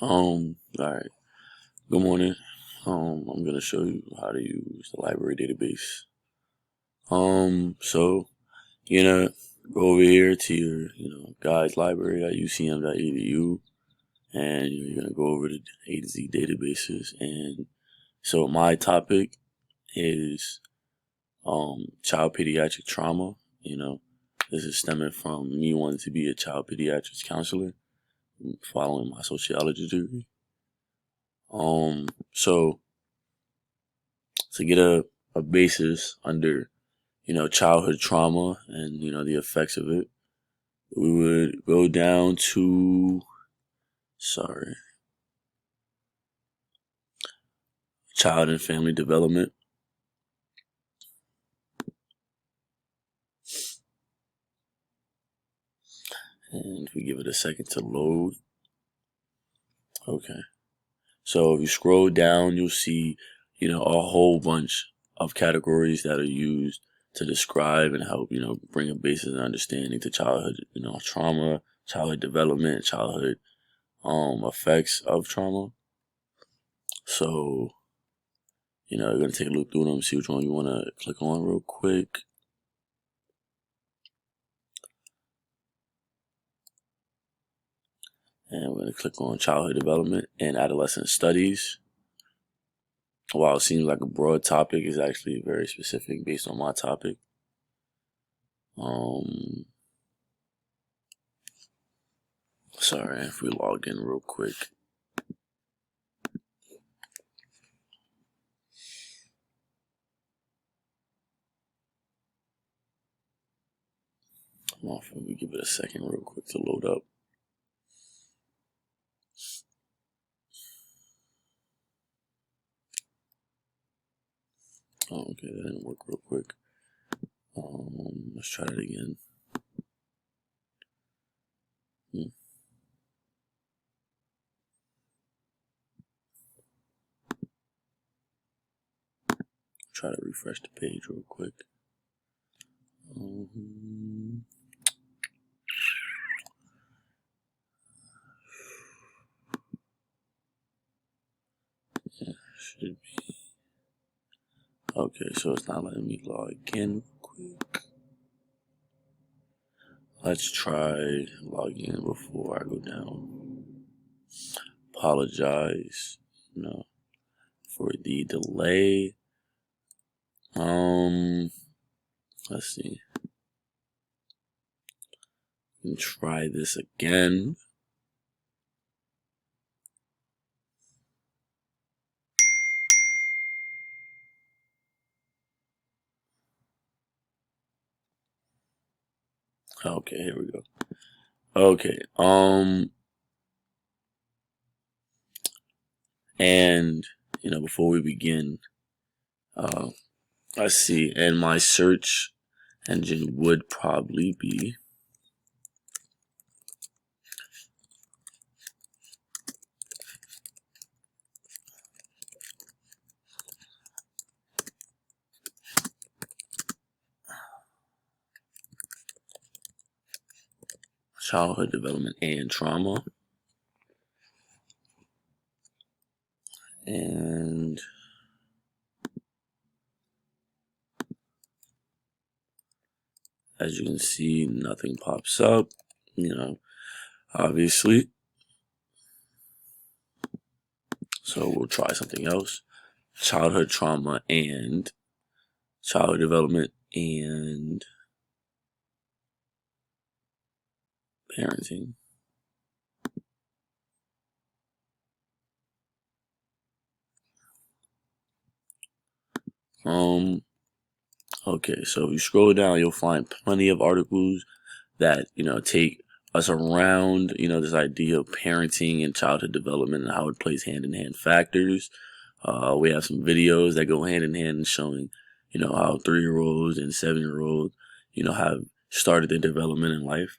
All right. Good morning. I'm gonna show you how to use the library database. So you're gonna go over here to your, guys library at ucm.edu, and you're gonna go over to A to Z databases. And so my topic is child pediatric trauma. This is stemming from me wanting to be a child pediatrics counselor, following my sociology degree. So to get a basis under, childhood trauma and, the effects of it, we would go down to, child and family development. And we give it a second to load. Okay. So if you scroll down, you'll see, a whole bunch of categories that are used to describe and help, bring a basis and understanding to childhood, trauma, childhood development, childhood effects of trauma. So, you're going to take a look through them, see which one you want to click on real quick. And we're going to click on childhood development and adolescent studies. While it seems like a broad topic, it's actually very specific based on my topic. Sorry, if we log in real quick. We give it a second real quick to load up. Oh, okay, that didn't work real quick. Let's try it again. Try to refresh the page real quick. Should be. Okay, so it's not letting me log in quick. Let's try logging in before I go down. Apologize, for the delay. Let's see. And try this again. Okay, here we go. Okay, and, before we begin, let's see, and my search engine would probably be childhood development and trauma. And as you can see, nothing pops up, obviously. So we'll try something else. Childhood trauma and childhood development and parenting. Okay, so if you scroll down, you'll find plenty of articles that, take us around, this idea of parenting and childhood development and how it plays hand-in-hand factors. We have some videos that go hand-in-hand showing, how 3-year-olds and 7-year-olds, have started their development in life.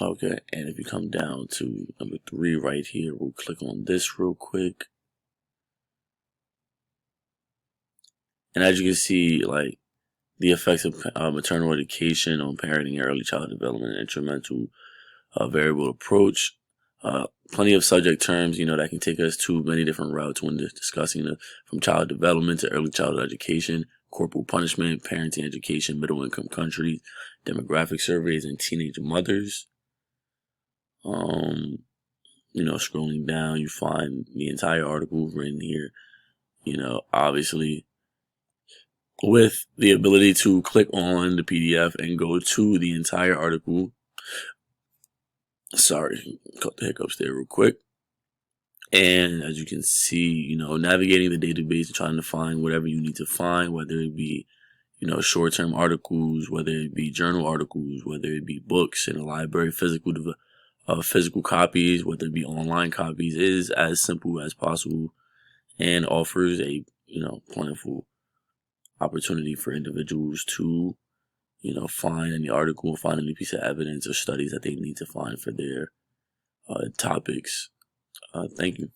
Okay, and if you come down to number 3 right here, we'll click on this real quick. And as you can see, the effects of maternal education on parenting and early child development, an instrumental variable approach. Plenty of subject terms, that can take us to many different routes when discussing from child development to early childhood education, corporal punishment, parenting education, middle income countries, demographic surveys, and teenage mothers. Scrolling down, you find the entire article written here. Obviously, with the ability to click on the PDF and go to the entire article. Sorry, cut the hiccups there real quick. And as you can see, navigating the database and trying to find whatever you need to find, whether it be, short-term articles, whether it be journal articles, whether it be books in a library, physical copies, whether it be online copies, is as simple as possible and offers a, plentiful opportunity for individuals to, find any article, find any piece of evidence or studies that they need to find for their topics. Thank you.